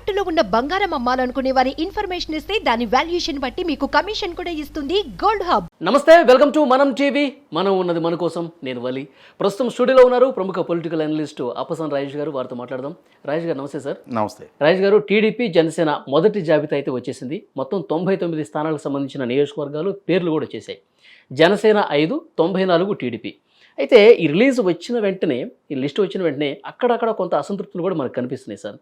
తాకట్టులో ఉన్న బంగారం అమ్మాలనుకునే వారి ఇన్ఫర్మేషన్ ఇస్తే దాని వాల్యుయేషన్ బట్టి మీకు కమిషన్ కూడా ఇస్తుంది గోల్డ్ హబ్. నమస్తే, వెల్కమ్ టు మనం టీవీ. మనం ఉన్నది మన కోసం. నేను వలి. ప్రస్తుతం స్టూడియోలో ఉన్నారు ప్రముఖ పొలిటికల్ అనలిస్ట్ అప్పసాని రాజేష్ గారు. వారితో మాట్లాడదాం. రాజేష్ గారు నమస్తే సార్. నమస్తే రాజేష్ గారు, టీడీపీ జనసేన మొదటి జాబితా అయితే వచ్చేసింది. మొత్తం 99 స్థానాలకు సంబంధించిన నియోజకవర్గాలు పేర్లు కూడా వచ్చేసాయి. జనసేన 5, 94 టీడీపీ. అయితే ఈ రిలీజ్ వచ్చిన వెంటనే, ఈ లిస్ట్ వచ్చిన వెంటనే అక్కడక్కడ కొంత అసంతృప్తులు కూడా మనకు కనిపిస్తున్నాయి సార్.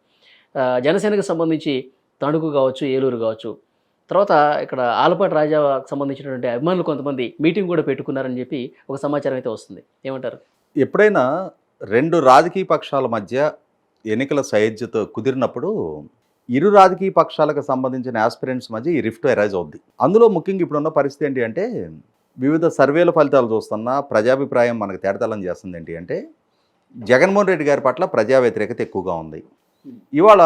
జనసేనకు సంబంధించి తణుకు కావచ్చు, ఏలూరు కావచ్చు, తర్వాత ఇక్కడ ఆలపాటి రాజాకు సంబంధించినటువంటి అభిమానులు కొంతమంది మీటింగ్ కూడా పెట్టుకున్నారని చెప్పి ఒక సమాచారం అయితే వస్తుంది. ఏమంటారు? ఎప్పుడైనా రెండు రాజకీయ పక్షాల మధ్య ఎన్నికల సైజ్యత కుదిరినప్పుడు ఇరు రాజకీయ పక్షాలకు సంబంధించిన ఆస్పిరెంట్స్ మధ్య ఈ రిఫ్ట్ అరైజ్ అవుద్ది. అందులో ముఖ్యంగా ఇప్పుడున్న పరిస్థితి ఏంటి అంటే, వివిధ సర్వేల ఫలితాలు చూస్తున్నా ప్రజాభిప్రాయం మనకు తేడతలం చేస్తుంది ఏంటి అంటే, జగన్మోహన్ రెడ్డి గారి పట్ల ప్రజా వ్యతిరేకత ఎక్కువగా ఉంది. ఇవాళ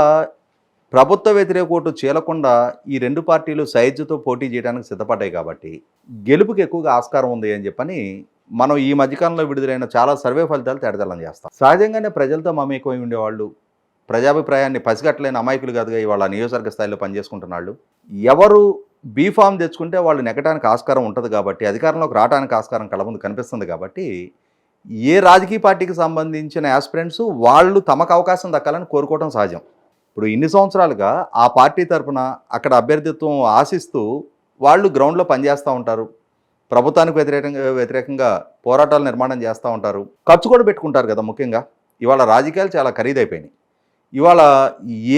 ప్రభుత్వ వ్యతిరేక ఓటు చీలకుండా ఈ రెండు పార్టీలు సైజుతో పోటీ చేయడానికి సిద్ధపడ్డాయి కాబట్టి గెలుపుకి ఎక్కువగా ఆస్కారం ఉంది అని చెప్పని మనం ఈ మధ్యకాలంలో విడుదలైన చాలా సర్వే ఫలితాలు తేడతలం చేస్తాం. సహజంగానే ప్రజలతో మమేకమై ఉండేవాళ్ళు, ప్రజాభిప్రాయాన్ని పసిగట్టలేని అమాయకులు కాదుగా ఇవాళ నియోజకవర్గ స్థాయిలో పనిచేసుకుంటున్నాళ్ళు. ఎవరు బీఫామ్ తెచ్చుకుంటే వాళ్ళు నెగ్గడానికి ఆస్కారం ఉంటుంది కాబట్టి, అధికారంలోకి రావడానికి ఆస్కారం కళ్ళ ముందు కనిపిస్తుంది కాబట్టి, ఏ రాజకీయ పార్టీకి సంబంధించిన యాస్పిరెంట్స్ వాళ్ళు తమకు అవకాశం దక్కాలని కోరుకోవడం సహజం. ఇప్పుడు ఇన్ని సంవత్సరాలుగా ఆ పార్టీ తరఫున అక్కడ అభ్యర్థిత్వం ఆశిస్తూ వాళ్ళు గ్రౌండ్లో పనిచేస్తూ ఉంటారు, ప్రభుత్వానికి వ్యతిరేకంగా పోరాటాలు నిర్మాణం చేస్తూ ఉంటారు, ఖర్చు కూడా పెట్టుకుంటారు కదా. ముఖ్యంగా ఇవాళ రాజకీయాలు చాలా ఖరీదైపోయినాయి. ఇవాళ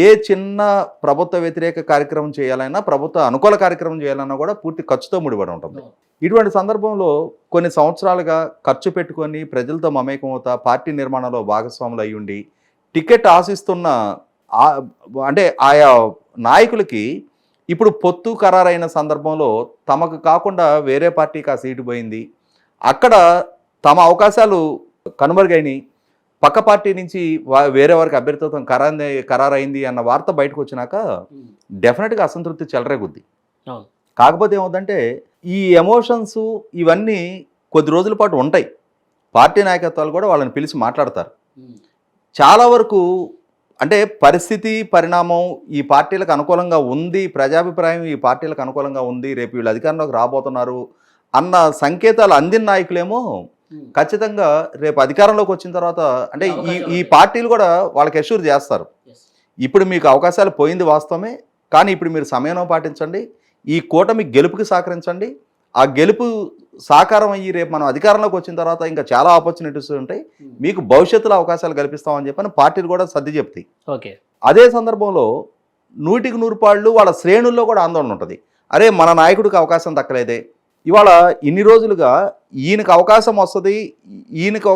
ఏ చిన్న ప్రభుత్వ వ్యతిరేక కార్యక్రమం చేయాలన్నా, ప్రభుత్వ అనుకూల కార్యక్రమం చేయాలన్నా కూడా పూర్తి ఖర్చుతో ముడిపడి ఉంటుంది. ఇటువంటి సందర్భంలో కొన్ని సంవత్సరాలుగా ఖర్చు పెట్టుకొని ప్రజలతో మమేకం అవుతా పార్టీ నిర్మాణంలో భాగస్వాములు అయి ఉండి టికెట్ ఆశిస్తున్న అంటే ఆయా నాయకులకి ఇప్పుడు పొత్తు ఖరారైన సందర్భంలో తమకు కాకుండా వేరే పార్టీకి ఆ సీటు పోయింది, అక్కడ తమ అవకాశాలు కనుమరుగైనాయి, పక్క పార్టీ నుంచి వేరే వారికి అభ్యర్థిత్వం ఖరారైంది అన్న వార్త బయటకు వచ్చినాక డెఫినెట్గా అసంతృప్తి చెలరేగుద్ది. కాకపోతే ఏమవుతుందంటే, ఈ ఎమోషన్స్ ఇవన్నీ కొద్ది రోజుల పాటు ఉంటాయి. పార్టీ నాయకత్వాలు కూడా వాళ్ళని పిలిచి మాట్లాడతారు. చాలా వరకు అంటే పరిస్థితి పరిణామం ఈ పార్టీలకు అనుకూలంగా ఉంది, ప్రజాభిప్రాయం ఈ పార్టీలకు అనుకూలంగా ఉంది, రేపు వీళ్ళు అధికారంలోకి రాబోతున్నారు అన్న సంకేతాలు అందిన నాయకులేమో ఖచ్చితంగా రేపు అధికారంలోకి వచ్చిన తర్వాత అంటే ఈ పార్టీలు కూడా వాళ్ళకి అష్యూర్ చేస్తారు, ఇప్పుడు మీకు అవకాశాలు పోయింది వాస్తవమే, కానీ ఇప్పుడు మీరు సమయం పాటించండి, ఈ కూటమి గెలుపుకి సహకరించండి, ఆ గెలుపు సాకారం అయ్యి రేపు మనం అధికారంలోకి వచ్చిన తర్వాత ఇంకా చాలా ఆపర్చునిటీస్ ఉంటాయి, మీకు భవిష్యత్తులో అవకాశాలు కల్పిస్తామని చెప్పని పార్టీలు కూడా సర్ది చెప్తాయి. ఓకే, అదే సందర్భంలో 100కి 100 వాళ్ళ శ్రేణుల్లో కూడా ఆందోళన ఉంటుంది. అరే మన నాయకుడికి అవకాశం దక్కలేదే, ఇవాళ ఇన్ని రోజులుగా ఈయనకు అవకాశం వస్తుంది, ఈయనకు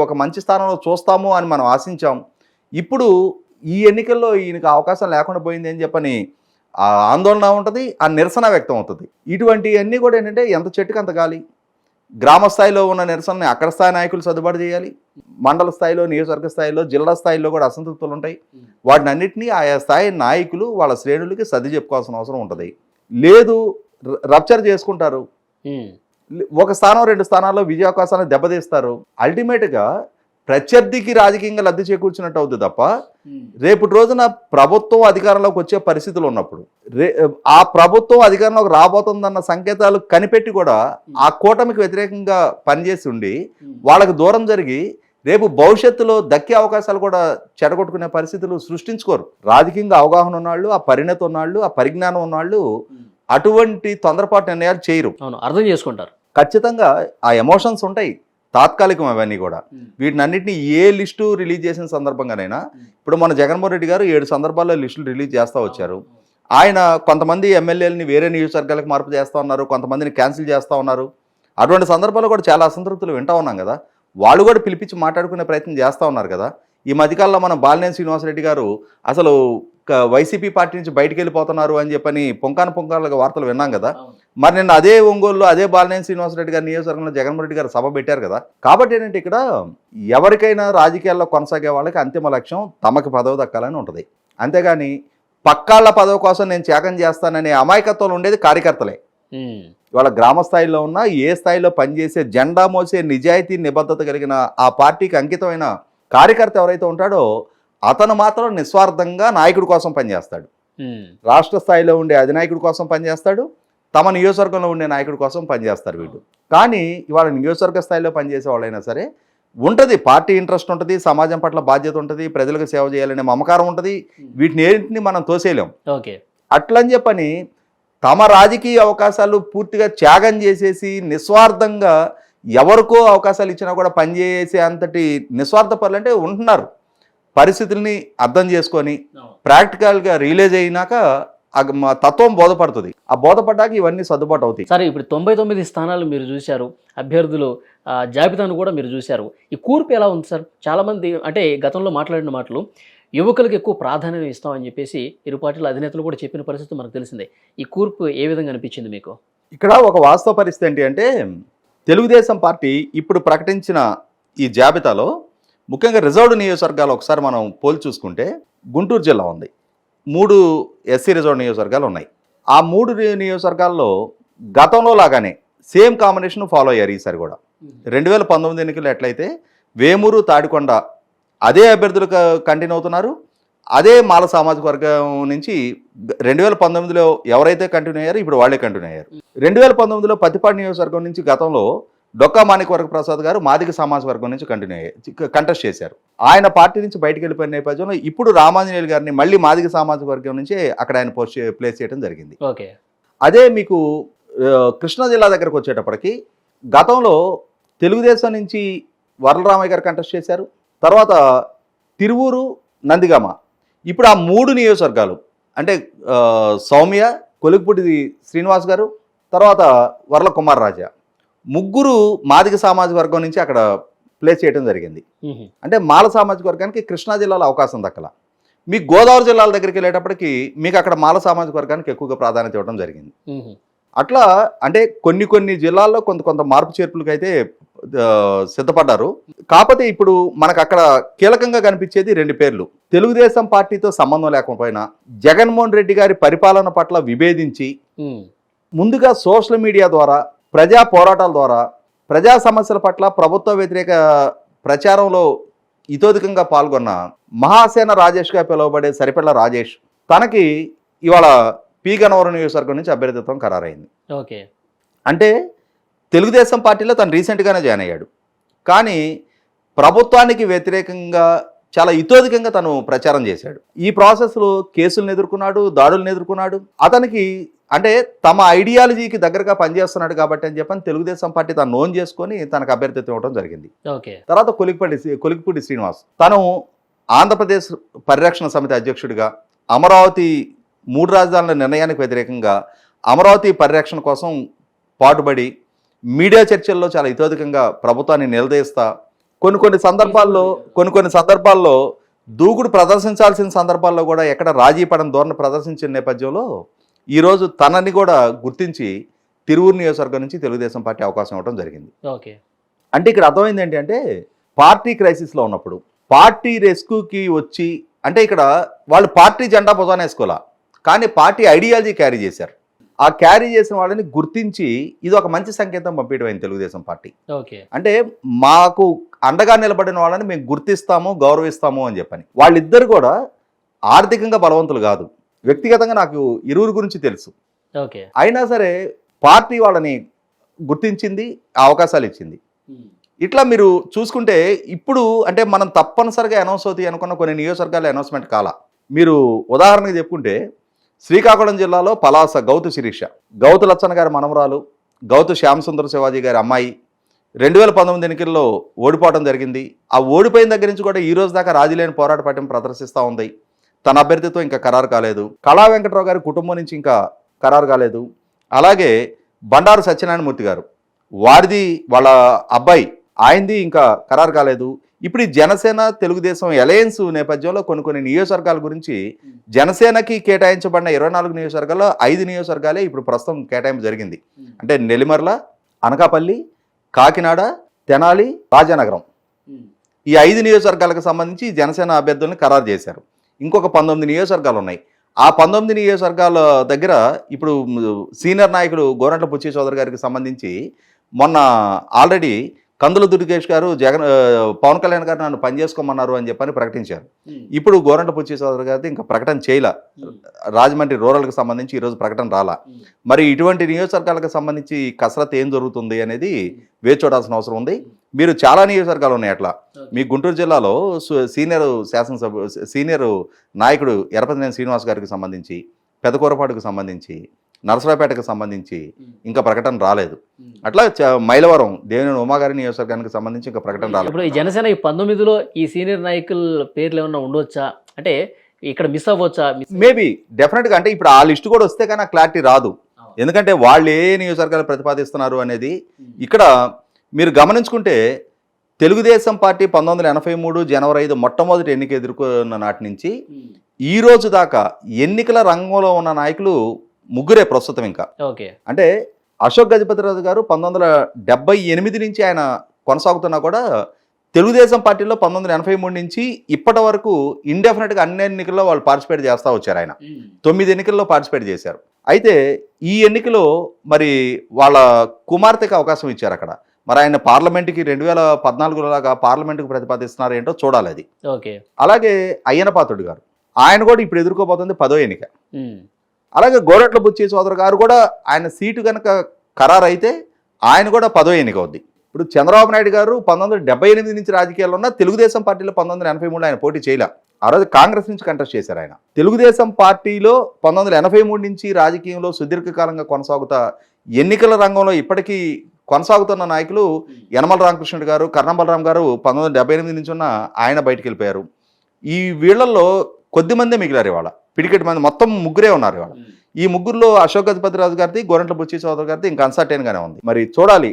ఒక మంచి స్థానంలో చూస్తాము అని మనం ఆశించాం, ఇప్పుడు ఈ ఎన్నికల్లో ఈయనకు అవకాశం లేకుండా పోయింది అని చెప్పని ఆ ఆందోళన ఉంటుంది, ఆ నిరసన వ్యక్తం అవుతుంది. ఇటువంటివన్నీ కూడా ఏంటంటే ఎంత చెట్టుకు అంత గాలి. గ్రామ స్థాయిలో ఉన్న నిరసనని అక్కడ స్థాయి నాయకులు సర్దుబాటు చేయాలి, మండల స్థాయిలో, నియోజకవర్గ స్థాయిలో, జిల్లా స్థాయిలో కూడా అసంతృప్తులు ఉంటాయి. వాటిని అన్నింటినీ ఆయా స్థాయి నాయకులు వాళ్ళ శ్రేణులకి సర్ది చెప్పుకోవాల్సిన అవసరం ఉంటుంది. లేదు రప్చర్ చేసుకుంటారు, ఒక స్థానం 2 స్థానాల్లో విజయావకాశాలను దెబ్బతీస్తారు, అల్టిమేట్గా ప్రత్యర్థికి రాజకీయంగా లబ్ధి చేకూర్చినట్టు అవుతుంది తప్ప రేపటి రోజున ప్రభుత్వం అధికారంలోకి వచ్చే పరిస్థితులు ఉన్నప్పుడు ఆ ప్రభుత్వం అధికారంలోకి రాబోతుందన్న సంకేతాలు కనిపెట్టి కూడా ఆ కూటమికి వ్యతిరేకంగా పనిచేసి ఉండి వాళ్ళకి దూరం జరిగి రేపు భవిష్యత్తులో దక్కే అవకాశాలు కూడా చెడగొట్టుకునే పరిస్థితులు సృష్టించుకోరు. రాజకీయంగా అవగాహన ఉన్నాళ్ళు, ఆ పరిణతి ఉన్నాళ్ళు, ఆ పరిజ్ఞానం ఉన్నాళ్ళు అటువంటి తొందరపాటు నిర్ణయాలు చేయరు, అర్థం చేసుకుంటారు. ఖచ్చితంగా ఆ ఎమోషన్స్ ఉంటాయి, తాత్కాలికం అవన్నీ కూడా. వీటిని అన్నింటినీ ఏ లిస్టు రిలీజ్ చేసిన సందర్భంగానైనా, ఇప్పుడు మన జగన్మోహన్ రెడ్డి గారు 7 సందర్భాల్లో లిస్టులు రిలీజ్ చేస్తూ వచ్చారు. ఆయన కొంతమంది ఎమ్మెల్యేలని వేరే నియోజకవర్గాలకు మార్పు చేస్తూ ఉన్నారు, కొంతమందిని క్యాన్సిల్ చేస్తూ ఉన్నారు. అటువంటి సందర్భాల్లో కూడా చాలా అసంతృప్తులు వింటూ ఉన్నాం కదా. వాళ్ళు కూడా పిలిపించి మాట్లాడుకునే ప్రయత్నం చేస్తూ ఉన్నారు కదా. ఈ మధ్యకాలంలో మన బాలినేని శ్రీనివాసరెడ్డి గారు అసలు వైసీపీ పార్టీ నుంచి బయటికి వెళ్ళిపోతున్నారు అని చెప్పని పొంకాలుగా వార్తలు విన్నాం కదా. మరి నిన్న అదే ఒంగోలులో అదే బాలినేని శ్రీనివాసరెడ్డి గారి నియోజకవర్గంలో జగన్మోహన్ రెడ్డి గారు సభ పెట్టారు కదా. కాబట్టి ఏంటంటే ఇక్కడ ఎవరికైనా రాజకీయాల్లో కొనసాగే వాళ్ళకి అంతిమ లక్ష్యం తమకి పదవి దక్కాలని ఉంటుంది, అంతేగాని పక్కాళ్ళ పదవి కోసం నేను త్యాగం చేస్తాననే అమాయకత్వం ఉండేది కార్యకర్తలే. ఇవాళ గ్రామ స్థాయిలో ఉన్న ఏ స్థాయిలో పనిచేసే జెండా మోసే నిజాయితీ నిబద్ధత కలిగిన ఆ పార్టీకి అంకితమైన కార్యకర్త ఎవరైతే ఉంటాడో అతను మాత్రం నిస్వార్థంగా నాయకుడి కోసం పనిచేస్తాడు. రాష్ట్ర స్థాయిలో ఉండే అధినాయకుడి కోసం పనిచేస్తాడు, తమ నియోజకవర్గంలో ఉండే నాయకుడి కోసం పనిచేస్తారు వీళ్ళు. కానీ ఇవాళ నియోజకవర్గ స్థాయిలో పనిచేసే వాళ్ళైనా సరే ఉంటుంది, పార్టీ ఇంట్రెస్ట్ ఉంటుంది, సమాజం పట్ల బాధ్యత ఉంటుంది, ప్రజలకు సేవ చేయాలనే మమకారం ఉంటుంది. వీటిని ఏంటిని మనం తోసేయలేం. ఓకే, అట్లని చెప్పని తమ రాజకీయ అవకాశాలు పూర్తిగా త్యాగం చేసేసి నిస్వార్థంగా ఎవరికో అవకాశాలు ఇచ్చినా కూడా పనిచేసే అంతటి నిస్వార్థపరులు అంటే ఉంటున్నారు. పరిస్థితుల్ని అర్థం చేసుకొని ప్రాక్టికల్గా రియలైజ్ అయినాక మా తత్వం బోధపడుతుంది. ఆ బోధపడ్డాక ఇవన్నీ సర్దుబాటు అవుతాయి. సరే, ఇప్పుడు 99 స్థానాలు మీరు చూశారు, అభ్యర్థులు జాబితాను కూడా మీరు చూశారు. ఈ కూర్పు ఎలా ఉంది సార్? చాలామంది అంటే గతంలో మాట్లాడిన మాటలు యువకులకు ఎక్కువ ప్రాధాన్యత ఇస్తామని చెప్పేసి ఇరు పార్టీల అధినేతలు కూడా చెప్పిన పరిస్థితి మనకు తెలిసిందే. ఈ కూర్పు ఏ విధంగా అనిపించింది మీకు? ఇక్కడ ఒక వాస్తవ పరిస్థితి ఏంటి అంటే, తెలుగుదేశం పార్టీ ఇప్పుడు ప్రకటించిన ఈ జాబితాలో ముఖ్యంగా రిజర్వ్డ్ నియోజకవర్గాలు ఒకసారి మనం పోల్చి చూసుకుంటే గుంటూరు జిల్లా ఉంది, 3 ఎస్సీ రిజర్వ్డ్ నియోజకవర్గాలు ఉన్నాయి. ఆ 3 నియోజకవర్గాల్లో గతంలో లాగానే సేమ్ కాంబినేషన్ ఫాలో అయ్యారు ఈసారి కూడా. 2019 ఎన్నికలు ఎట్లయితే వేమూరు, తాడికొండ అదే అభ్యర్థులు కంటిన్యూ అవుతున్నారు. అదే మాల సామాజిక వర్గం నుంచి 2019లో ఎవరైతే కంటిన్యూ అయ్యారో ఇప్పుడు వాళ్ళే కంటిన్యూ అయ్యారు. 2019లో పత్తిపాడు నియోజకవర్గం నుంచి గతంలో డొక్కా మాణిక్ వర్గ ప్రసాద్ గారు మాదిగ సామాజిక వర్గం నుంచి కంటెస్ట్ చేశారు. ఆయన పార్టీ నుంచి బయటకు వెళ్ళిపోయిన నేపథ్యంలో ఇప్పుడు రామాంజనేయులు గారిని మళ్ళీ మాదిగ సామాజిక వర్గం నుంచి అక్కడ ఆయన ప్లేస్ చేయడం జరిగింది. ఓకే, అదే మీకు కృష్ణా జిల్లా దగ్గరకు వచ్చేటప్పటికి గతంలో తెలుగుదేశం నుంచి వరలరామయ్య గారు కంటెస్ట్ చేశారు. తర్వాత తిరువూరు, నందిగామ, ఇప్పుడు ఆ 3 నియోజకవర్గాలు అంటే సౌమ్య, కొలుగుపూడి శ్రీనివాస్ గారు, తర్వాత వర్ల కుమార్ రాజా, 3 మాదిగ సామాజిక వర్గం నుంచి అక్కడ ప్లేస్ చేయడం జరిగింది. అంటే మాల సామాజిక వర్గానికి కృష్ణా జిల్లాలో అవకాశం దక్కల. మీకు గోదావరి జిల్లాల దగ్గరికి వెళ్ళేటప్పటికి మీకు అక్కడ మాల సామాజిక వర్గానికి ఎక్కువగా ప్రాధాన్యత ఇవ్వడం జరిగింది. అట్లా అంటే కొన్ని జిల్లాల్లో కొంత మార్పు చేర్పులకు అయితే సిద్ధపడ్డారు. కాకపోతే ఇప్పుడు మనకు అక్కడ కీలకంగా కనిపించేది 2 పేర్లు. తెలుగుదేశం పార్టీతో సంబంధం లేకపోయినా జగన్మోహన్ రెడ్డి గారి పరిపాలన పట్ల విభేదించి ముందుగా సోషల్ మీడియా ద్వారా, ప్రజా పోరాటాల ద్వారా, ప్రజా సమస్యల పట్ల ప్రభుత్వ వ్యతిరేక ప్రచారంలో ఇతోధికంగా పాల్గొన్న మహాసేన రాజేష్గా పిలువబడే సరిపెళ్ల రాజేష్ తనకి ఇవాళ పి గన్నవరం నియోజకవర్గం నుంచి అభ్యర్థిత్వం ఖరారైంది. ఓకే, అంటే తెలుగుదేశం పార్టీలో తను రీసెంట్గానే జాయిన్ అయ్యాడు, కానీ ప్రభుత్వానికి వ్యతిరేకంగా చాలా ఇతోధికంగా తను ప్రచారం చేశాడు. ఈ ప్రాసెస్లో కేసులను ఎదుర్కొన్నాడు, దాడులను ఎదుర్కొన్నాడు. అతనికి అంటే తమ ఐడియాలజీకి దగ్గరగా పనిచేస్తున్నాడు కాబట్టి అని చెప్పని తెలుగుదేశం పార్టీ తను నోన్ చేసుకొని తనకు అభ్యర్థిత్వం ఇవ్వడం జరిగింది. తర్వాత కొలిగిపూడి శ్రీనివాస్ తను ఆంధ్రప్రదేశ్ పరిరక్షణ సమితి అధ్యక్షుడిగా అమరావతి 3 రాజధానుల నిర్ణయానికి వ్యతిరేకంగా అమరావతి పరిరక్షణ కోసం పాటుపడి మీడియా చర్చల్లో చాలా ఇతోధికంగా ప్రభుత్వాన్ని నిలదీస్తా కొన్ని సందర్భాల్లో దూకుడు ప్రదర్శించాల్సిన సందర్భాల్లో కూడా ఎక్కడ రాజీ పడని ధోరణి ప్రదర్శించిన నేపథ్యంలో ఈరోజు తనని కూడా గుర్తించి తిరువూరు నియోజకవర్గం నుంచి తెలుగుదేశం పార్టీ అవకాశం ఇవ్వడం జరిగింది. ఓకే, అంటే ఇక్కడ అర్థమైంది ఏంటంటే పార్టీ క్రైసిస్లో ఉన్నప్పుడు పార్టీ రెస్క్యూకి వచ్చి అంటే ఇక్కడ వాళ్ళు పార్టీ జెండా భుజాన వేసుకోవాలా, కానీ పార్టీ ఐడియాలజీ క్యారీ చేశారు. ఆ క్యారీ చేసిన వాళ్ళని గుర్తించి ఇది ఒక మంచి సంకేతం పంపించడం తెలుగుదేశం పార్టీ. ఓకే, అంటే మాకు అండగా నిలబడిన వాళ్ళని మేము గుర్తిస్తాము, గౌరవిస్తాము అని చెప్పని. వాళ్ళిద్దరు కూడా ఆర్థికంగా బలవంతులు కాదు, వ్యక్తిగతంగా నాకు ఇరువురు గురించి తెలుసు. ఓకే, అయినా సరే పార్టీ వాళ్ళని గుర్తించింది, అవకాశాలు ఇచ్చింది. ఇట్లా మీరు చూసుకుంటే ఇప్పుడు అంటే మనం తప్పనిసరిగా అనౌన్స్ అవుతాయి అనుకున్న కొన్ని నియోజకవర్గాలు అనౌన్స్మెంట్ కాల. మీరు ఉదాహరణకు చెప్పుకుంటే శ్రీకాకుళం జిల్లాలో పలాస గౌతు శిరీష, గౌతు లచ్చన్న గారి మనవరాలు, గౌతు శ్యామసుందర శివాజీ గారి అమ్మాయి 2019 ఎన్నికల్లో ఓడిపోవడం జరిగింది. ఆ ఓడిపోయిన దగ్గర నుంచి కూడా ఈ రోజు దాకా రాజీలేని పోరాట పట్టం ప్రదర్శిస్తూ ఉంది. తన అభ్యర్థిత్వం ఇంకా ఖరారు కాలేదు. కళా వెంకటరావు గారి కుటుంబం నుంచి ఇంకా ఖరారు కాలేదు. అలాగే బండారు సత్యనారాయణమూర్తి గారు వారిది వాళ్ళ అబ్బాయి ఆయనది ఇంకా ఖరారు కాలేదు. ఇప్పుడు ఈ జనసేన తెలుగుదేశం అలయన్స్ నేపథ్యంలో కొన్ని నియోజకవర్గాల గురించి జనసేనకి కేటాయించబడిన 24 నియోజకవర్గాల్లో 5 నియోజకవర్గాలే ఇప్పుడు ప్రస్తుతం కేటాయింపు జరిగింది. అంటే నెల్లిమర్ల, అనకాపల్లి, కాకినాడ, తెనాలి, రాజానగరం ఈ 5 నియోజకవర్గాలకు సంబంధించి జనసేన అభ్యర్థులను ఖరారు చేశారు. ఇంకొక 19 నియోజకవర్గాలు ఉన్నాయి. ఆ 19 నియోజకవర్గాల దగ్గర ఇప్పుడు సీనియర్ నాయకుడు గోరంట్ల బుచ్చి చౌదరి గారికి సంబంధించి మొన్న ఆల్రెడీ కందుల దుర్గేష్ గారు పవన్ కళ్యాణ్ గారు నన్ను పని చేసుకోమన్నారు అని చెప్పని ప్రకటించారు. ఇప్పుడు గోరంట బుచ్చి చౌదరి గారి ఇంకా ప్రకటన చేయలే. రాజమండ్రి రూరల్కి సంబంధించి ఈరోజు ప్రకటన రాలా. మరి ఇటువంటి నియోజకవర్గాలకు సంబంధించి కసరత్ ఏం జరుగుతుంది అనేది వేచి చూడాల్సిన అవసరం ఉంది. మీరు చాలా నియోజకవర్గాలు ఉన్నాయి అట్లా. మీ గుంటూరు జిల్లాలో సీనియర్ నాయకుడు ఎర్రపతినేని శ్రీనివాస్ గారికి సంబంధించి, పెదకూరపాటుకు సంబంధించి, నరసరావుపేటకు సంబంధించి ఇంకా ప్రకటన రాలేదు. అట్లా మైలవరం దేవినేని ఉమాగారి నియోజకవర్గానికి సంబంధించి ఇంకా ప్రకటన రాలేదు. ఇప్పుడు ఈ జనసేన 19లో ఈ సీనియర్ నాయకుల పేర్లు ఏమన్నా ఉండవచ్చా, అంటే ఇక్కడ మిస్ అవ్వచ్చా? మేబీ డెఫినెట్గా. అంటే ఇప్పుడు ఆ లిస్టు కూడా వస్తే కానీ ఆ క్లారిటీ రాదు. ఎందుకంటే వాళ్ళు ఏ నియోజకవర్గాలు ప్రతిపాదిస్తున్నారు అనేది. ఇక్కడ మీరు గమనించుకుంటే తెలుగుదేశం పార్టీ 1983 జనవరి 5 మొట్టమొదటి ఎన్నిక ఎదుర్కొన్న నాటి నుంచి ఈ రోజు దాకా ఎన్నికల రంగంలో ఉన్న నాయకులు ముగ్గురే ప్రస్తుతం. ఇంకా ఓకే, అంటే అశోక్ గజపతిరాజు గారు 1978 నుంచి ఆయన కొనసాగుతున్నా కూడా తెలుగుదేశం పార్టీలో 1983 నుంచి ఇప్పటి వరకు ఇండెఫినెట్గా అన్ని ఎన్నికల్లో వాళ్ళు పార్టిసిపేట్ చేస్తూ వచ్చారు. ఆయన 9 ఎన్నికల్లో పార్టిసిపేట్ చేశారు. అయితే ఈ ఎన్నికలో మరి వాళ్ళ కుమార్తెకి అవకాశం ఇచ్చారు అక్కడ. మరి ఆయన పార్లమెంట్కి 2014 లాగా పార్లమెంట్కి ప్రతిపాదిస్తున్నారు ఏంటో చూడాలి అది. ఓకే, అలాగే అయ్యనపాత్రుడు గారు ఆయన కూడా ఇప్పుడు ఎదుర్కోబోతుంది 10వ ఎన్నిక. అలాగే గోరట్ల బుచ్చి సోదరు గారు కూడా ఆయన సీటు కనుక ఖరారు అయితే ఆయన కూడా 10వ ఎన్నిక అవుద్ది. ఇప్పుడు చంద్రబాబు నాయుడు గారు 1978 నుంచి రాజకీయాల్లో ఉన్న తెలుగుదేశం పార్టీలో 1983 ఆయన పోటీ చేయలే. ఆ రోజు కాంగ్రెస్ నుంచి కంటెస్ట్ చేశారు ఆయన. తెలుగుదేశం పార్టీలో 1983 నుంచి రాజకీయంలో సుదీర్ఘకాలంగా కొనసాగుతా ఎన్నికల రంగంలో ఇప్పటికీ కొనసాగుతున్న నాయకులు యనమల రామకృష్ణుడు గారు, కర్ణం బలరాం గారు 1978 నుంచి ఉన్న ఆయన బయటికి వెళ్ళిపోయారు. ఈ వీళ్లలో కొద్దిమందే మిగిలారు ఇవాళ. పిడికెట్ మంది మొత్తం ముగ్గురే ఉన్నారు ఇవాళ. ఈ ముగ్గురులో అశోక్ గజపతిరాజు గారిది, గోరంట్ల బుచ్చి చౌదరి గారిది ఇంకా అన్సర్టైన్ గానే ఉంది. మరి చూడాలి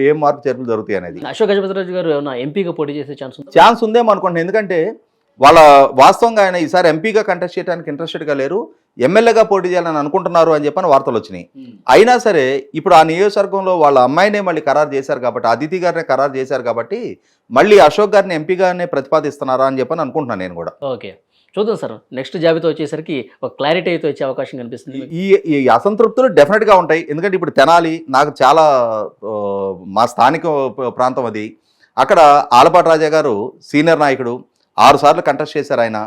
ఏం మార్పు చేర్పులు జరుగుతాయి అనేది. అశోక్ గజపతిరాజు గారు ఏమన్నా ఎంపీగా పోటీ చేసే ఛాన్స్ ఉందేమో అనుకుంటున్నాను. ఎందుకంటే వాళ్ళ వాస్తవంగా ఆయన ఈసారి ఎంపీగా కంటెస్ట్ చేయడానికి ఇంట్రెస్టెడ్గా లేరు, ఎమ్మెల్యేగా పోటీ చేయాలని అనుకుంటున్నారు అని చెప్పని వార్తలు వచ్చినాయి. అయినా సరే ఇప్పుడు ఆ నియోజకవర్గంలో వాళ్ళ అమ్మాయినే మళ్ళీ ఖరారు చేశారు కాబట్టి, అదితి గారినే ఖరారు చేశారు కాబట్టి మళ్ళీ అశోక్ గారిని ఎంపీగానే ప్రతిపాదిస్తున్నారా అని చెప్పని అనుకుంటున్నాను నేను కూడా. ఓకే, చూద్దాం సార్. నెక్స్ట్ జాబితా వచ్చేసరికి ఒక క్లారిటీ అయితే వచ్చే అవకాశం కనిపిస్తుంది. ఈ అసంతృప్తులు డెఫినెట్గా ఉంటాయి. ఎందుకంటే ఇప్పుడు తెనాలి నాకు చాలా మా స్థానిక ప్రాంతం అది. అక్కడ ఆలపాటి రాజా గారు సీనియర్ నాయకుడు, 6 సార్లు కంటెస్ట్ చేశారు ఆయన.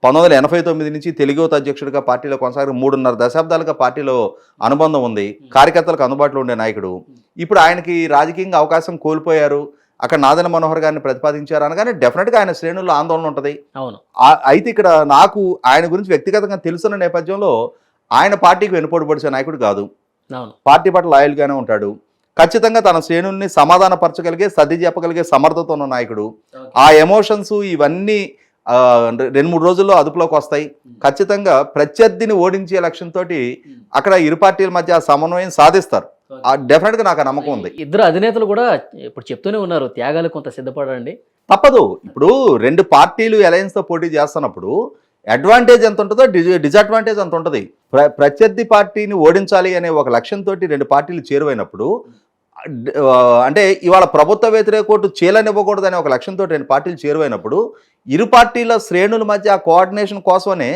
1989 నుంచి తెలుగు యువత అధ్యక్షుడిగా పార్టీలో కొనసాగి 3.5 దశాబ్దాలుగా పార్టీలో అనుబంధం ఉంది. కార్యకర్తలకు అందుబాటులో ఉండే నాయకుడు. ఇప్పుడు ఆయనకి రాజకీయంగా అవకాశం కోల్పోయారు. అక్కడ నాదెండ్ల మనోహర్ గారిని ప్రతిపాదించారు అనగానే డెఫినెట్గా ఆయన శ్రేణుల్లో ఆందోళన ఉంటుంది. అవును. అయితే ఇక్కడ నాకు ఆయన గురించి వ్యక్తిగతంగా తెలుసున్న నేపథ్యంలో ఆయన పార్టీకి వెనుపోటు పడిచే నాయకుడు కాదు. పార్టీ పట్ల లాయల్గానే ఉంటాడు. ఖచ్చితంగా తన శ్రేణుల్ని సమాధానపరచగలిగే, సర్ది చెప్పగలిగే సమర్థత ఉన్న నాయకుడు. ఆ ఎమోషన్స్ ఇవన్నీ 2-3 రోజుల్లో అదుపులోకి వస్తాయి. ఖచ్చితంగా ప్రత్యర్థిని ఓడించే లక్ష్యంతో అక్కడ ఇరు పార్టీల మధ్య సమన్వయం సాధిస్తారు. డెఫినెట్గా నాకు నమ్మకం ఉంది. ఇద్దరు అధినేతలు కూడా ఇప్పుడు చెప్తూనే ఉన్నారు, త్యాగాలు కొంత సిద్ధపడండి. తప్పదు. ఇప్పుడు 2 పార్టీలు అలయన్స్తో పోటీ చేస్తున్నప్పుడు అడ్వాంటేజ్ ఎంత ఉంటుందో డిజడ్వాంటేజ్ అంత ఉంటుంది. ప్రత్యర్థి పార్టీని ఓడించాలి అనే ఒక లక్ష్యంతో 2 పార్టీలు చేరువైనప్పుడు, అంటే ఇవాళ ప్రభుత్వ వ్యతిరేక ఓటు చీలనివ్వకూడదనే ఒక లక్ష్యంతో 2 పార్టీలు చేరువైనప్పుడు ఇరు పార్టీల శ్రేణుల మధ్య ఆ కోఆర్డినేషన్ కోసమనే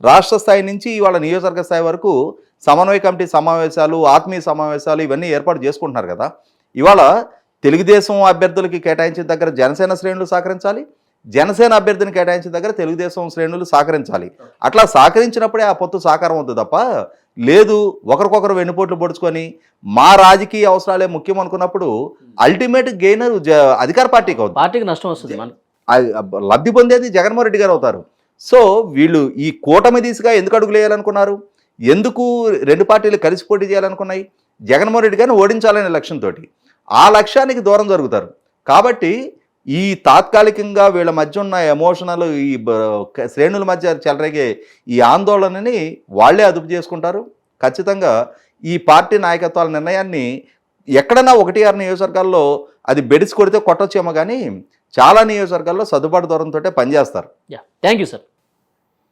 రాష్ట్ర స్థాయి నుంచి ఇవాళ నియోజకవర్గ స్థాయి వరకు సమన్వయ కమిటీ సమావేశాలు, ఆత్మీయ సమావేశాలు ఇవన్నీ ఏర్పాటు చేసుకుంటున్నారు కదా. ఇవాళ తెలుగుదేశం అభ్యర్థులకి కేటాయించిన దగ్గర జనసేన శ్రేణులు సహకరించాలి, జనసేన అభ్యర్థిని కేటాయించిన దగ్గర తెలుగుదేశం శ్రేణులు సహకరించాలి. అట్లా సహకరించినప్పుడే ఆ పొత్తు సాకారం అవుతుంది తప్ప, లేదు ఒకరికొకరు వెన్నుపోట్లు పొడుచుకొని మా రాజకీయ అవసరాలే ముఖ్యం అనుకున్నప్పుడు అల్టిమేట్ గెయినర్ అధికార పార్టీకి అవుతుంది. పార్టీకి నష్టం వస్తుంది. లబ్ధి పొందేది జగన్మోహన్ రెడ్డి గారు అవుతారు. సో వీళ్ళు ఈ కూటమి దిశగా ఎందుకు అడుగులు వేయాలనుకున్నారు? ఎందుకు 2 పార్టీలు కలిసి పోటీ చేయాలనుకున్నాయి? జగన్మోహన్ రెడ్డి గారిని ఓడించాలనే లక్ష్యంతో. ఆ లక్ష్యానికి దూరం జరుగుతారు. కాబట్టి ఈ తాత్కాలికంగా వీళ్ళ మధ్య ఉన్న ఎమోషనల్, ఈ శ్రేణుల మధ్య చెలరేగే ఈ ఆందోళనని వాళ్లే అదుపు చేసుకుంటారు. ఖచ్చితంగా ఈ పార్టీ నాయకత్వాల నిర్ణయాన్ని ఎక్కడన్నా 1-6 నియోజకవర్గాల్లో అది బెడిసి కొడితే కొట్టొచ్చేమో, కానీ చాలా నియోజకవర్గాల్లో సర్దుబాటు దూరంతో పనిచేస్తారు. Thank you sir.